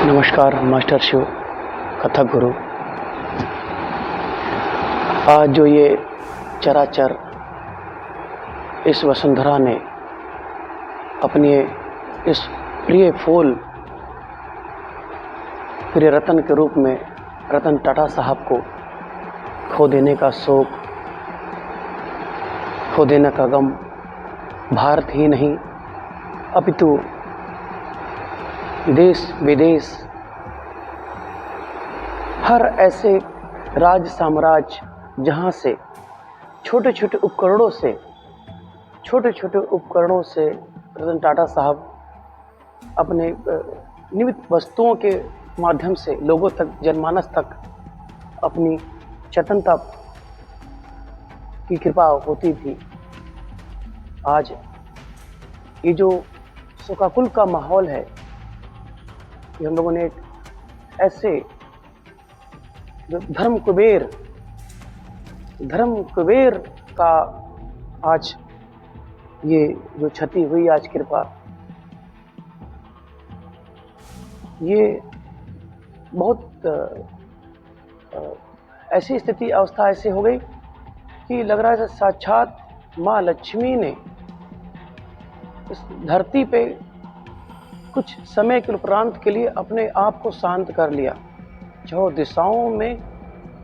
नमस्कार मास्टर शिव कथक गुरु। आज जो ये चराचर इस वसुंधरा ने अपने इस प्रिय फूल प्रिय रतन के रूप में रतन टाटा साहब को खो देने का शोक, खो देने का गम भारत ही नहीं अपितु देश विदेश हर ऐसे राज्य साम्राज्य जहाँ से छोटे छोटे उपकरणों से रतन टाटा साहब अपने निमित्त वस्तुओं के माध्यम से लोगों तक, जनमानस तक अपनी चेतनता की कृपा होती थी। आज ये जो शोकाकुल का माहौल है, कि हम लोगों ने एक ऐसे जो धर्म कुबेर का आज ये जो क्षति हुई, आज कृपा, ये बहुत ऐसी स्थिति अवस्था ऐसे हो गई कि लग रहा है साक्षात माँ लक्ष्मी ने इस धरती पे कुछ समय के उपरांत के लिए अपने आप को शांत कर लिया। जो दिशाओं में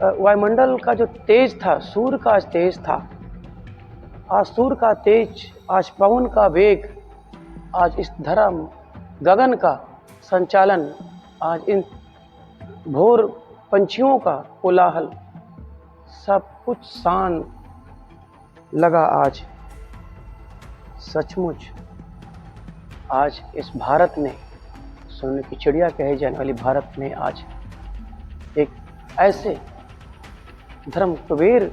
वायुमंडल का जो तेज था, सूर्य का तेज था, आज सूर्य का तेज, आज पवन का वेग, आज इस धर्म गगन का संचालन, आज इन भोर पंछियों का कोलाहल, सब कुछ शांत लगा। आज सचमुच आज इस भारत ने, सोने की चिड़िया कहे जाने वाली भारत ने, आज एक ऐसे धर्म कुबेर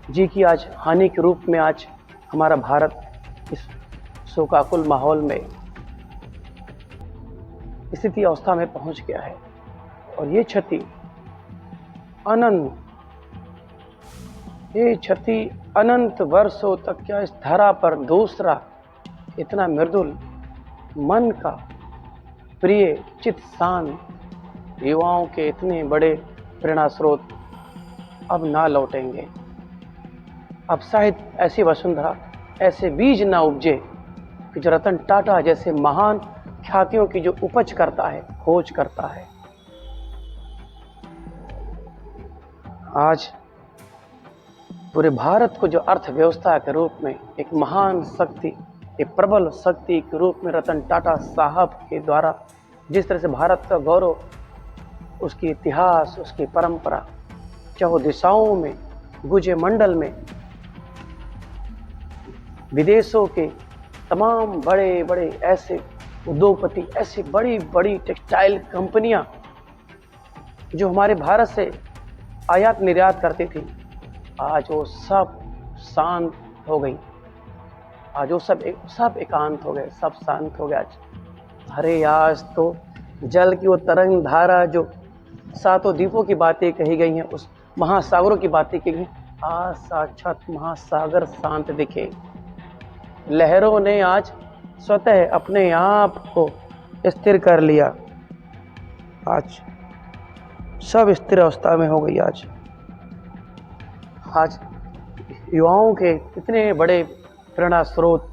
जी की आज हानि के रूप में आज हमारा भारत इस शोकाकुल माहौल में स्थिति अवस्था में पहुंच गया है। और ये क्षति अनंत वर्षों तक क्या इस धरा पर दूसरा इतना मृदुल मन का प्रिय चित शांत युवाओं के इतने बड़े प्रेरणा स्रोत अब ना लौटेंगे। अब शायद ऐसी वसुंधरा, ऐसे बीज ना उपजे कि जो रतन टाटा जैसे महान ख्यातियों की जो उपज करता है, खोज करता है। आज पूरे भारत को जो अर्थव्यवस्था के रूप में एक महान शक्ति, एक प्रबल शक्ति के रूप में रतन टाटा साहब के द्वारा जिस तरह से भारत का गौरव, उसकी इतिहास, उसकी परंपरा चाहे दिशाओं में, गुजे मंडल में, विदेशों के तमाम बड़े बड़े ऐसे उद्योगपति, ऐसी बड़ी बड़ी टेक्सटाइल कंपनियां जो हमारे भारत से आयात निर्यात करती थी, आज वो सब शांत हो गई। आज वो सब एकांत हो गए, सब शांत हो गए। आज आज तो जल की वो तरंग धारा जो सातों द्वीपों की बातें कही गई हैं, उस महासागरों की बातें की गई, आज साक्षात महासागर शांत दिखे। लहरों ने आज स्वतः अपने आप को स्थिर कर लिया। आज सब स्थिर अवस्था में हो गई। आज युवाओं के इतने बड़े प्रेरणा स्रोत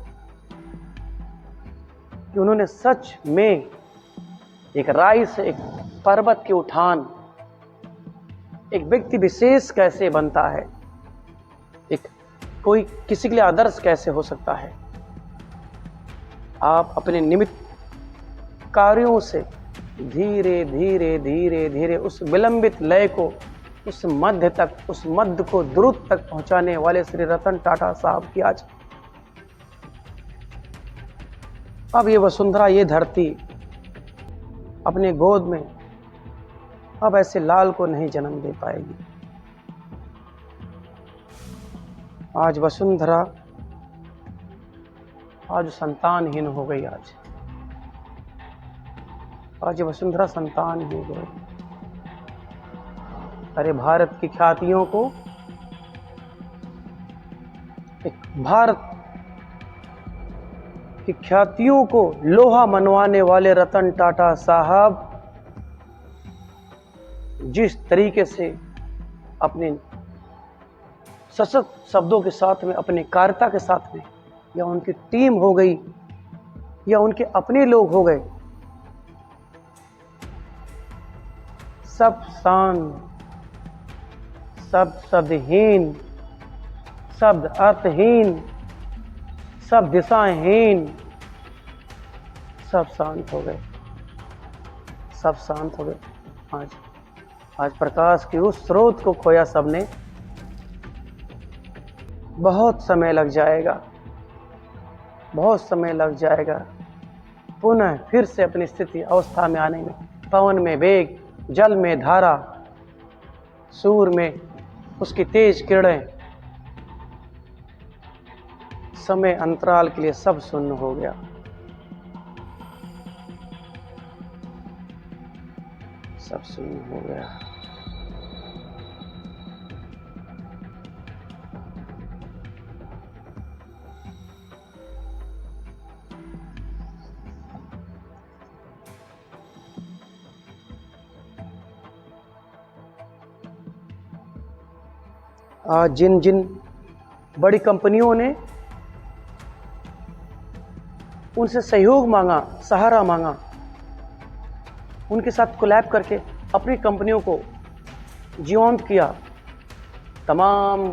कि उन्होंने सच में एक राई से एक पर्वत के उठान, एक व्यक्ति विशेष कैसे बनता है, एक कोई किसी के लिए आदर्श कैसे हो सकता है। आप अपने निमित्त कार्यों से धीरे धीरे धीरे धीरे उस विलंबित लय को, उस मध्य तक, उस मध्य को द्रुत तक पहुंचाने वाले श्री रतन टाटा साहब की आज अब ये वसुंधरा, ये धरती अपने गोद में अब ऐसे लाल को नहीं जन्म दे पाएगी। आज वसुंधरा आज संतानहीन हो गई। आज वसुंधरा संतानहीन हो गई। अरे भारत की ख्यातियों को, एक भारत कि ख्यातियों को लोहा मनवाने वाले रतन टाटा साहब जिस तरीके से अपने सशक्त शब्दों के साथ में, अपने कार्यता के साथ में, या उनकी टीम हो गई या उनके अपने लोग हो गए, सब शांत, सब शब्दहीन, शब्द अर्थहीन, सब दिशाहीन, सब शांत हो गए, सब शांत हो गए। आज प्रकाश के उस स्रोत को खोया सबने। बहुत समय लग जाएगा, बहुत समय लग जाएगा पुनः फिर से अपनी स्थिति अवस्था में आने में। पवन में वेग, जल में धारा, सूर्य में उसकी तेज किरणें, समय अंतराल के लिए सब शून्य हो गया, सब शून्य हो गया। आज जिन जिन बड़ी कंपनियों ने उनसे सहयोग मांगा, सहारा मांगा, उनके साथ कोलैब करके अपनी कंपनियों को जीवंत किया, तमाम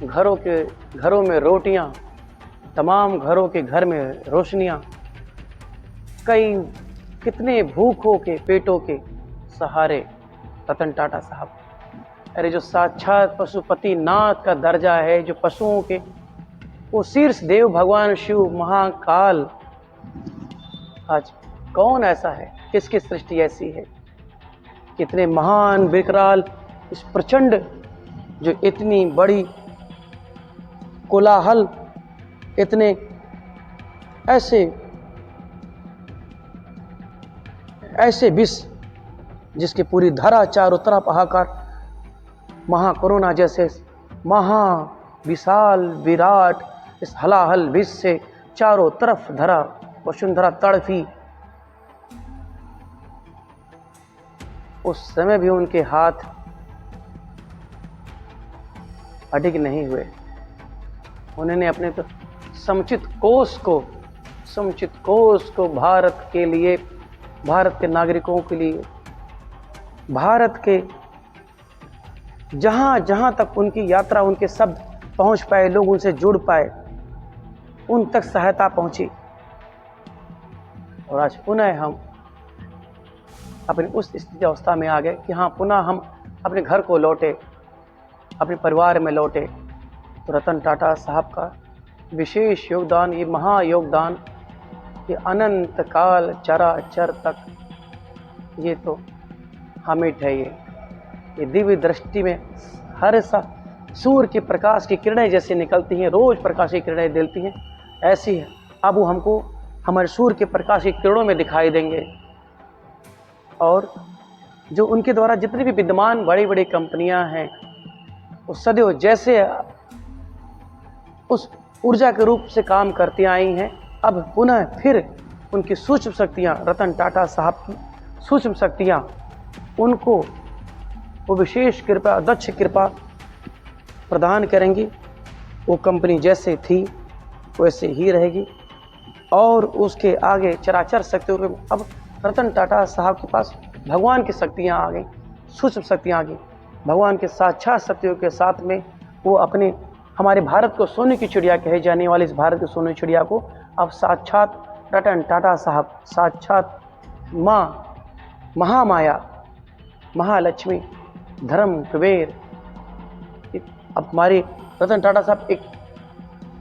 घरों में रोटियां, तमाम घरों के घर में रोशनियां, कितने भूखों के पेटों के सहारे रतन टाटा साहब। अरे जो साक्षात पशुपति नाथ का दर्जा है, जो पशुओं के वो शीर्ष देव भगवान शिव महाकाल, आज कौन ऐसा है, किसकी सृष्टि ऐसी है, कितने महान विकराल, इस प्रचंड जो इतनी बड़ी कोलाहल, इतने ऐसे विष जिसकी पूरी धरा चारों तरफ हाहाकार, महाकोरोना जैसे महा विशाल विराट इस हलाहल विष से चारों तरफ धरा वसुंधरा तड़फी, उस समय भी उनके हाथ अडिग नहीं हुए। उन्होंने अपने तो समुचित कोष को भारत के लिए, भारत के नागरिकों के लिए, भारत के जहां जहां तक उनकी यात्रा, उनके शब्द पहुंच पाए, लोग उनसे जुड़ पाए, उन तक सहायता पहुंची। और आज पुनः हम अपनी उस स्थिति अवस्था में आ गए कि हाँ, पुनः हम अपने घर को लौटे, अपने परिवार में लौटे। तो रतन टाटा साहब का विशेष योगदान, ये महायोगदान, ये अनंत काल चराचर तक, ये तो अमिट है। ये दिव्य दृष्टि में हर सूर्य के प्रकाश की किरणें जैसे निकलती हैं, रोज प्रकाश की किरणें देती हैं, ऐसी है अब वो हमको हमारे सूर्य के प्रकाश की किरणों में दिखाई देंगे। और जो उनके द्वारा जितनी भी विद्यमान बड़ी बड़ी कंपनियां हैं, वो सदैव जैसे उस ऊर्जा के रूप से काम करती आई हैं, अब पुनः फिर उनकी सूक्ष्म शक्तियां, रतन टाटा साहब की सूक्ष्म शक्तियां, उनको वो विशेष कृपा, दक्ष कृपा प्रदान करेंगी। वो कंपनी जैसे थी वैसे ही रहेगी और उसके आगे चराचर शक्तियों के, अब रतन टाटा साहब के पास भगवान की शक्तियाँ आ गई, सूक्ष्म शक्तियाँ आ गई। भगवान के साक्षात शक्तियों के साथ में वो अपने हमारे भारत को सोने की चिड़िया कहे जाने वाली इस भारत की सोने की चिड़िया को अब साक्षात रतन टाटा साहब, साक्षात माँ महामाया, महालक्ष्मी, धर्म कुबेर, अब हमारे रतन टाटा साहब एक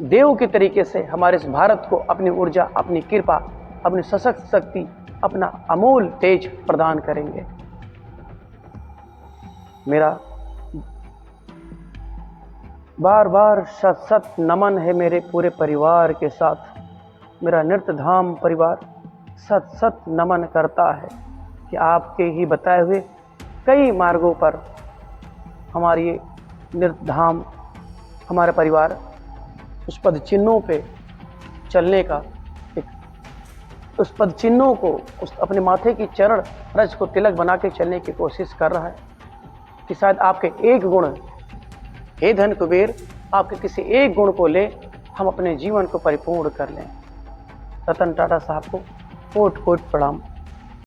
देव के तरीके से हमारे इस भारत को अपनी ऊर्जा, अपनी कृपा, अपनी सशक्त शक्ति, अपना अमूल तेज प्रदान करेंगे। मेरा बार बार सत सत नमन है मेरे पूरे परिवार के साथ। मेरा नृत्य धाम परिवार सत सत नमन करता है कि आपके ही बताए हुए कई मार्गों पर हमारी ये नृत्य धाम, हमारा परिवार उस पद चिन्हों पे चलने का एक उस पद चिन्हों को, उस अपने माथे की चरण रज को तिलक बना के चलने की कोशिश कर रहा है कि शायद आपके एक गुण, हे धन कुबेर, आपके किसी एक गुण को ले हम अपने जीवन को परिपूर्ण कर लें। रतन टाटा साहब को कोट कोट प्रणाम।